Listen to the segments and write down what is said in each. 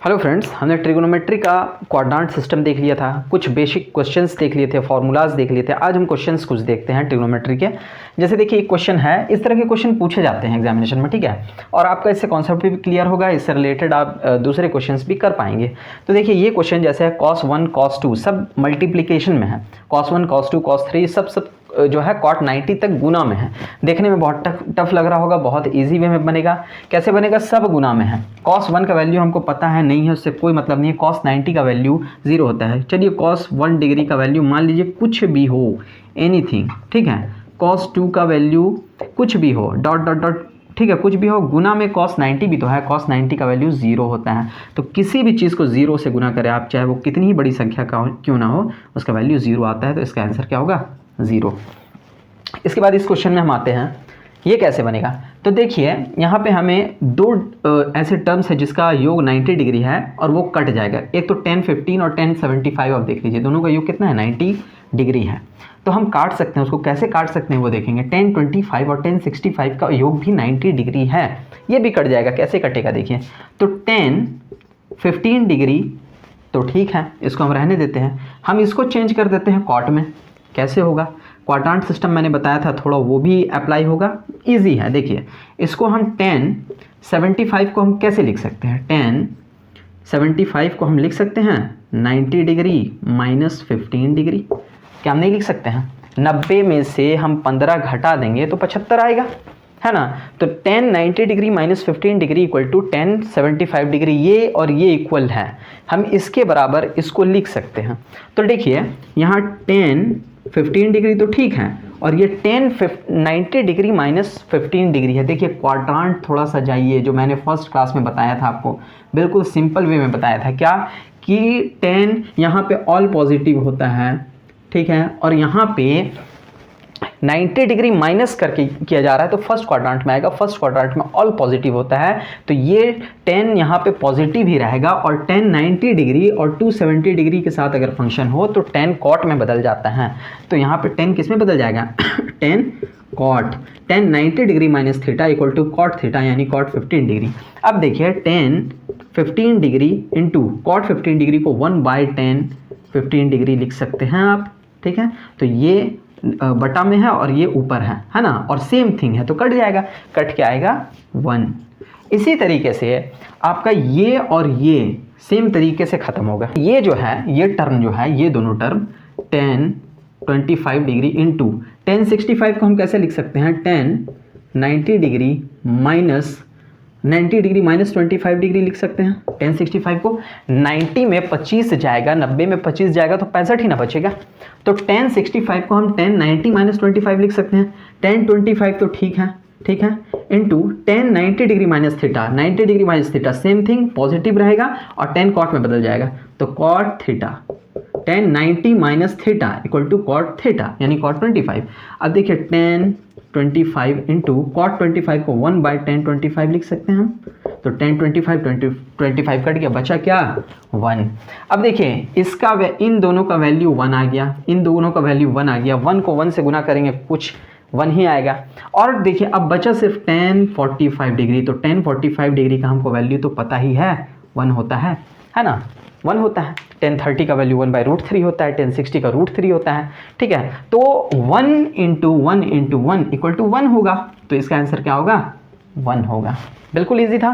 Hello friends, हमने trigonometry का quadrant system देख लिया था, कुछ बेसिक क्वेश्चंस देख लिए थे, फार्मूलाज देख लिए थे। आज हम क्वेश्चंस कुछ देखते हैं ट्रिगोनोमेट्री के। जैसे देखिए एक क्वेश्चन है, इस तरह के क्वेश्चन पूछे जाते हैं एग्जामिनेशन में, ठीक है। और आपका इससे कॉन्सेप्ट भी क्लियर होगा, इससे रिलेटेड आप दूसरे क्वेश्चंस भी कर पाएंगे। तो देखिए ये क्वेश्चन जैसे है cos 1 cos 2 सब मल्टीप्लीकेशन में है, cos 1 cos 2 cos 3 सब जो है cot 90 तक गुना में है। देखने में बहुत टफ लग रहा होगा, बहुत इजी वे में बनेगा। कैसे बनेगा? सब गुना में है। cos 1 का वैल्यू हमको पता है, नहीं है उससे कोई मतलब नहीं है। cos 90 का वैल्यू 0 होता है। चलिए cos 1 डिग्री का वैल्यू मान लीजिए कुछ भी हो, एनीथिंग, ठीक है। cos 2 का वैल्यू कुछ भी हो, डॉट डॉट डॉट, ठीक है, कुछ भी हो। गुना में cos 90 भी तो है, cos 90 का वैल्यू 0 होता है। तो किसी भी चीज़ को 0 से गुना करें आप, चाहे वो कितनी ही बड़ी संख्या का क्यों ना हो, उसका वैल्यू 0 आता है। तो इसका आंसर क्या होगा? 0। इसके बाद इस क्वेश्चन में हम आते हैं, ये कैसे बनेगा? तो देखिए यहाँ पे हमें दो ऐसे टर्म्स है जिसका योग 90 डिग्री है और वो कट जाएगा। एक तो 10 15 और 10 75, आप देख लीजिए दोनों का योग कितना है? 90 डिग्री है। तो हम काट सकते हैं उसको, कैसे काट सकते हैं वो देखेंगे। 10 25 और 10 65 का योग भी 90 डिग्री है, ये भी कट जाएगा। कैसे कटेगा देखिए, तो 10 15 डिग्री तो ठीक है, इसको हम रहने देते हैं। हम इसको चेंज कर देते हैं कॉट में। कैसे होगा? क्वाड्रेंट सिस्टम मैंने बताया था, थोड़ा वो भी अप्लाई होगा, इजी है। देखिए इसको हम 10 75 को हम कैसे लिख सकते हैं? 10 75 को हम लिख सकते हैं 90 डिग्री माइनस 15 डिग्री। क्या हम नहीं लिख सकते हैं? 90 में से हम 15 घटा देंगे तो 75 आएगा, है ना। तो 10 90 degree minus 15 degree equal to 10 75 degree. ये और ये इक्वल है, हम इसके बराबर इसको लिख सकते हैं। तो देखिए यहाँ 10 15 डिग्री तो ठीक है, और ये 10 90 डिग्री माइनस 15 डिग्री है। देखिए क्वाड्रेंट थोड़ा सा जाइए, जो मैंने फर्स्ट क्लास में बताया था आपको, बिल्कुल सिंपल वे में बताया था। क्या कि 10 यहाँ पे ऑल पॉजिटिव होता है, ठीक है, और यहाँ पे 90 डिग्री माइनस करके किया जा रहा है, तो फर्स्ट क्वाड्रेंट में आएगा। फर्स्ट क्वाड्रेंट में ऑल पॉजिटिव होता है, तो ये 10 यहाँ पे पॉजिटिव ही रहेगा। और 10 90 डिग्री और 270 डिग्री के साथ अगर फंक्शन हो तो 10 कॉट में बदल जाता है। तो यहाँ पे 10 किस में बदल जाएगा? 10 cot. 10 90 degree minus theta equal to cot theta, यानी कॉट 15 डिग्री। अब देखिए 10 15 डिग्री इंटू कॉट 15 डिग्री को 1/10 15 डिग्री लिख सकते हैं आप, ठीक है। तो ये बटा में है और ये ऊपर है ना, और सेम थिंग है तो कट जाएगा। कट के आएगा 1। इसी तरीके से आपका ये और ये सेम तरीके से ख़त्म होगा। ये जो है, ये टर्म जो है, ये दोनों टर्म 10 25 डिग्री इंटू 10 65 को हम कैसे लिख सकते हैं? 10 90 degree minus 90 degree minus 25 degree लिख सकते हैं। 10 65 को 90 में 25 जाएगा, 90 में 25 जाएगा तो 65 ही ना बचेगा। तो 10 65 को हम 10 90 माइनस 25 लिख सकते हैं। 10 25 तो ठीक है, ठीक है, into 10 90 degree minus theta, 90 degree minus theta same thing, positive रहेगा और 10 कॉट में बदल जाएगा। तो cot theta 10 90 minus theta equal to cot theta, यानी कॉट 25। अब देखिए 10 25 इंटू कॉट 25 को 1/10 25 लिख सकते हैं हम। तो 10 25 कट गया, बचा क्या? 1। अब देखिए इसका इन दोनों का वैल्यू 1 आ गया, इन दोनों का वैल्यू 1 आ गया। 1 को 1 से गुना करेंगे कुछ 1 ही आएगा। और देखिए अब बचा सिर्फ 10 45 डिग्री। तो 10 45 डिग्री का हमको वैल्यू तो पता ही है, 1 होता है ना, 1 होता है। 10 30 का वैल्यू 1/√3 होता है, 10 60 का √3 होता है, ठीक है। तो 1 इंटू 1 इंटू 1 इक्वल टू 1 होगा। तो इसका आंसर क्या होगा? 1 होगा। बिल्कुल ईजी था।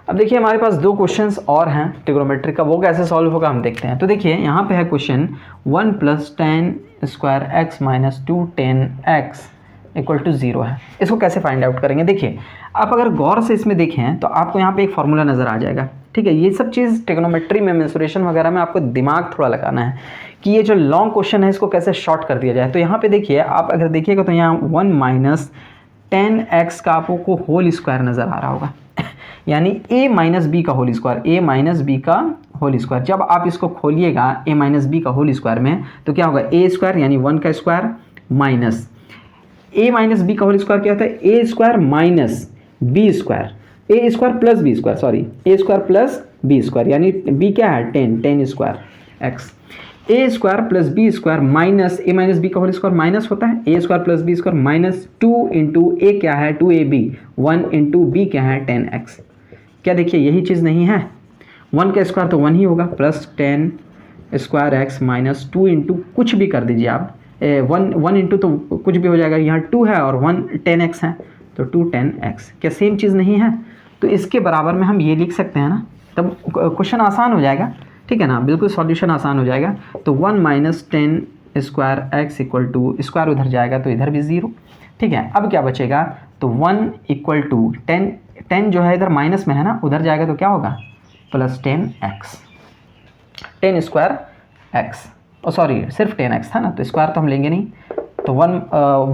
अब देखिए हमारे पास 2 क्वेश्चंस और हैं ट्रिग्नोमेट्री का, वो कैसे सॉल्व होगा हम देखते हैं। तो देखिए यहाँ पे है question 1 + tan square x minus 2 tan x equal to 0 है। इसको कैसे फाइंड आउट करेंगे? देखिए आप अगर गौर से इसमें देखें तो आपको यहाँ पे एक फार्मूला नज़र आ जाएगा, ठीक है। ये सब चीज़ ट्रिग्नोमेट्री में, मेंसुरेशन वगैरह में आपको दिमाग थोड़ा लगाना है कि ये जो लॉन्ग क्वेश्चन है इसको कैसे शॉर्ट कर दिया जाए। तो यहाँ पे देखिए, आप अगर देखिएगा तो यहाँ 1 माइनस 10x का आपको होल स्क्वायर नज़र आ रहा होगा, यानी a माइनस बी का whole square, a minus b का होल स्क्वायर। जब आप इसको खोलिएगा a माइनस बी का होल स्क्वायर में, तो क्या होगा? a स्क्वायर यानी 1 का square minus a minus b का होल स्क्वायर क्या होता है? a square minus b square, a square plus b square, sorry a square plus b square, यानी b क्या है? 10 square x। A square plus b square minus a minus b का whole square minus होता है, a square plus b square minus 2 into a क्या है? 2ab, 1 into B क्या है? 10x। क्या देखिए यही चीज़ नहीं है? 1 का स्क्वायर तो 1 ही होगा, plus 10 square x minus 2 into कुछ भी कर दीजिए आप, 1 इंटू तो कुछ भी हो जाएगा, यहाँ 2 है और 1 10x है, तो 2 10x, क्या सेम चीज़ नहीं है? तो इसके बराबर में हम ये लिख सकते हैं ना, तब क्वेश्चन आसान हो जाएगा, ठीक है ना, बिल्कुल सॉल्यूशन आसान हो जाएगा। तो 1 minus 10 square x equal to, square उधर जाएगा तो इधर भी 0, ठीक है। अब क्या बचेगा, तो 1 इक्वल टू 10 जो है इधर माइनस में है ना, उधर जाएगा तो क्या होगा, plus 10x, 10 square x, sorry सिर्फ 10x था ना, तो स्क्वायर तो हम लेंगे नहीं, तो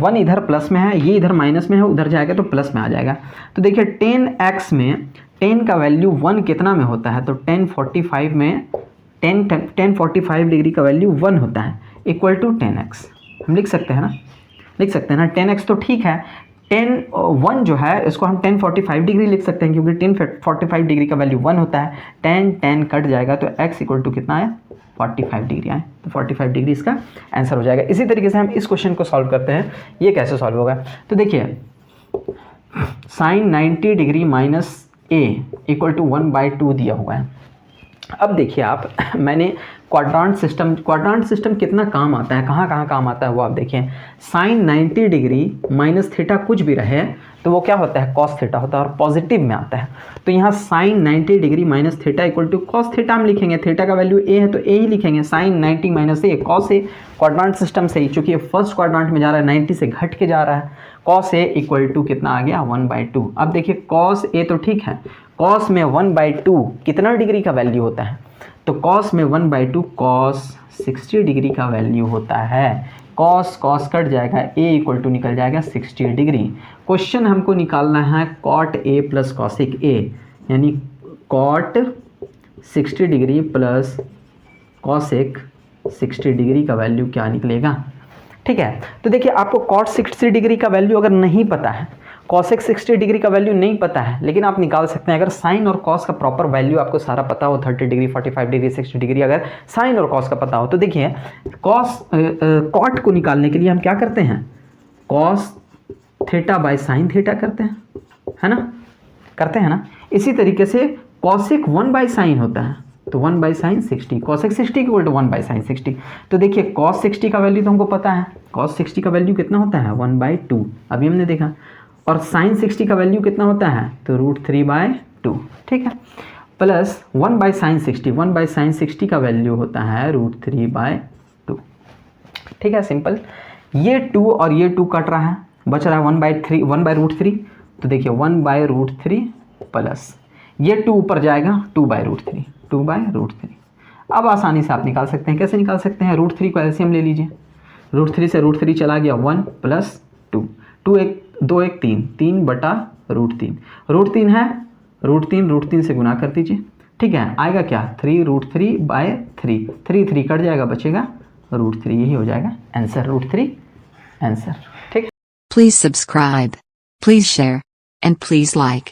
1 इधर प्लस में है, ये इधर माइनस में है, उधर जाएगा तो प्लस में आ जाएगा। तो देखिए 10x में 10 का वैल्यू 1 कितना में होता है, तो 1045 में 1045 डिग्री का वैल्यू 1 होता है, इक्वल टू 10x हम लिख सकते हैं ना, लिख सकते हैं ना। 10x तो ठीक है, 1 जो है इसको हम 1045 डिग्री लिख सकते हैं, क्योंकि 1045 डिग्री का वैल्यू 1 होता है, 10 कट जाएगा तो x इक्वल टू कितना आया, 45 डिग्री आए, तो 45 डिग्री इसका आंसर हो जाएगा। इसी तरीके से हम इस क्वेश्चन को सॉल्व करते हैं, ये कैसे सॉल्व होगा, तो देखिए sine 90 degree minus a equal to 1/2 दिया हुआ है। अब देखिए आप, मैंने क्वाड्रेंट सिस्टम कितना काम आता है, कहाँ कहाँ काम आता है वो आप देखें। साइन 90 डिग्री माइनस थीटा कुछ भी रहे तो वो क्या होता है, कॉस थीटा होता है, और पॉजिटिव में आता है। तो यहाँ sine 90 degree minus theta equal to cos theta हम लिखेंगे, थीटा का वैल्यू ए है तो ए ही लिखेंगे, sign 90 minus A cos A, quadrant system से ही, चूँकि फर्स्ट क्वाड्रेंट में जा रहा है 90 से घट के जा रहा है, कॉस ए इक्वल टू कितना आ गया, 1/2। अब देखिए कॉस ए तो ठीक है, कॉस में 1/2 कितना डिग्री का वैल्यू होता है, तो कॉस में 1/2 कॉस 60 डिग्री का वैल्यू होता है। कॉस कट जाएगा, ए इक्वल टू निकल जाएगा 60 डिग्री। क्वेश्चन हमको निकालना है cot A plus cosec A, यानी cot 60 degree plus cosec 60 degree का वैल्यू क्या निकलेगा, ठीक है। तो देखिए आपको कॉट 60 डिग्री का वैल्यू अगर नहीं पता है, कॉसेक 60 डिग्री का वैल्यू नहीं पता है, लेकिन आप निकाल सकते हैं अगर साइन और कॉस का प्रॉपर वैल्यू आपको सारा पता हो, 30 डिग्री 45 डिग्री 60 डिग्री अगर साइन और कॉस का पता हो। तो देखिए कॉट को निकालने के लिए हम क्या करते हैं, cos theta by sine theta करते हैं, है ना, करते हैं ना। इसी तरीके से कॉसेक 1 बाय साइन होता है, तो 1 by sine 60, cosec 60 equal to 1 by sine 60। तो देखिए कॉस 60 का वैल्यू तो हमको पता है, कॉस 60 का वैल्यू कितना होता है, 1/2, अभी हमने देखा। और साइन 60 का वैल्यू कितना होता है, तो √3/2, ठीक है, plus 1 by sine 60, 1 by sine 60 का वैल्यू होता है √3/2, ठीक है, सिंपल। ये 2 और ये 2 कट रहा है, बच रहा है 1/3, तो देखिए 1/√3 प्लस ये 2 ऊपर जाएगा 2/√3। अब आसानी से आप निकाल सकते हैं, कैसे निकाल सकते हैं, √3 को एलसीएम ले लीजिए, √3 से √3 चला गया 1 प्लस 2, 2 1 3, 3/√3, √3 है, √3 से गुना कर दीजिए, ठीक है, आएगा क्या 3√3/3, 3 कट जाएगा, बचेगा √3, यही हो जाएगा आंसर, √3 आंसर, ठीक है। Please subscribe, please share, and please like.